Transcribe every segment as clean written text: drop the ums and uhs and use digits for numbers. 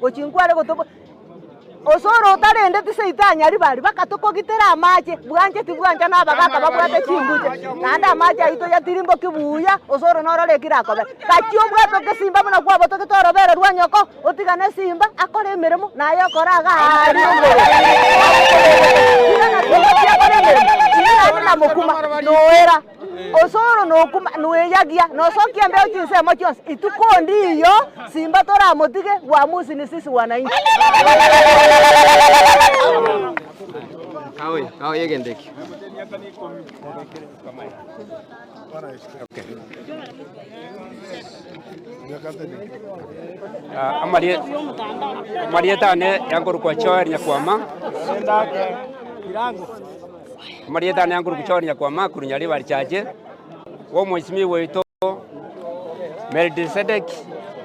Ochingware gotobo osoro utarende tiseitanya ribari bakatokogitera amache bwanje tibwanja nabagaka babwate chimbuje nanda amache aito yatirimbo kibuya osoro norore kirakobe kachio bwato kesimba buna kwabo tokitorobere rwanyoko otigane simba akore emirimo naye okoraga ari na mukuma noera osoro nokuma noeyagia nosokia mbeo chinsemo chionse itukondi iyo simba tora motige uamuzi ni sisi wananchi. Kawe yegendeki. Amarietane yanguru kwa chori nyakwama. Amarietane yanguru kwa chori nyakwama kurunyali bali chaje. Wo mheshimiwa wetu Melkisedek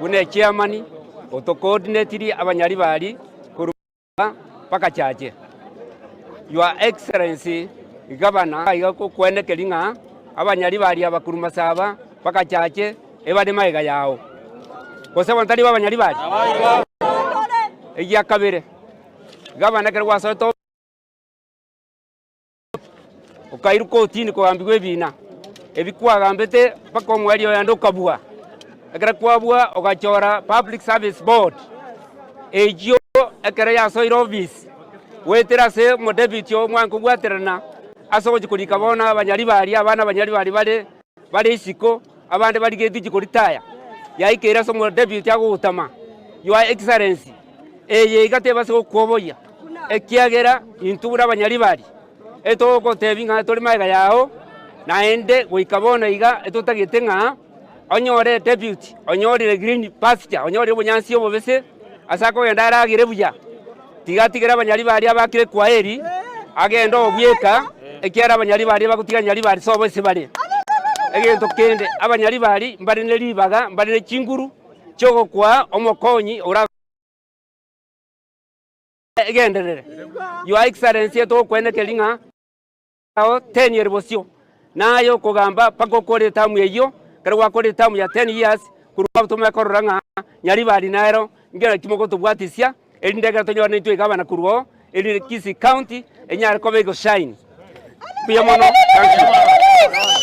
une chairman oto coordinate abanyali bali kuruba paka chaje. Your Excellency Governor yako kwenekelinga abanyali bali abakuruma saba paka chache ebade maiga yao koseba ntali abanyali bali eya kabere Governor kerwa soto ukairu kotini ko ambigwe bina ebikwaga mbete paka omwali oyando kabua ekera kwabua ogachora Public Service Board ejo ekera ya soil office wetera se mo deputy omwanko gwaterana asoje kulika bona abanyali bali abana abanyali bali bale isiko abande bali geti kuritaya yaikera so mo deputy agutama Your Excellency eye igateba se koboya ekiagera intura abanyali bali etoko tebinga tori maiga yao naende goikabona iga etotagitenga onyore deputy onyore green pasture onyore bunyansi obobese asako endara agire buya tigatigera abanyali bali abakire kwaeri agenda obweka ekiara abanyali bali bakutiga nyali bali sobo sibali egento kende abanyali bali mbali nelibaga mbali chinguru choko kwa omokonyi ora egenderere Your Excellency to kwenekelinga ao 10 year bosio nayo kogamba pako kore tamu eyo kerwa kore tamu ya 10 years kuruba tuma koranga nyali bali naero ngera kimoko tubwatisia elindega tonyo na itu igaba na kuruo eli Kisii County enyar kobego shine. Thank you.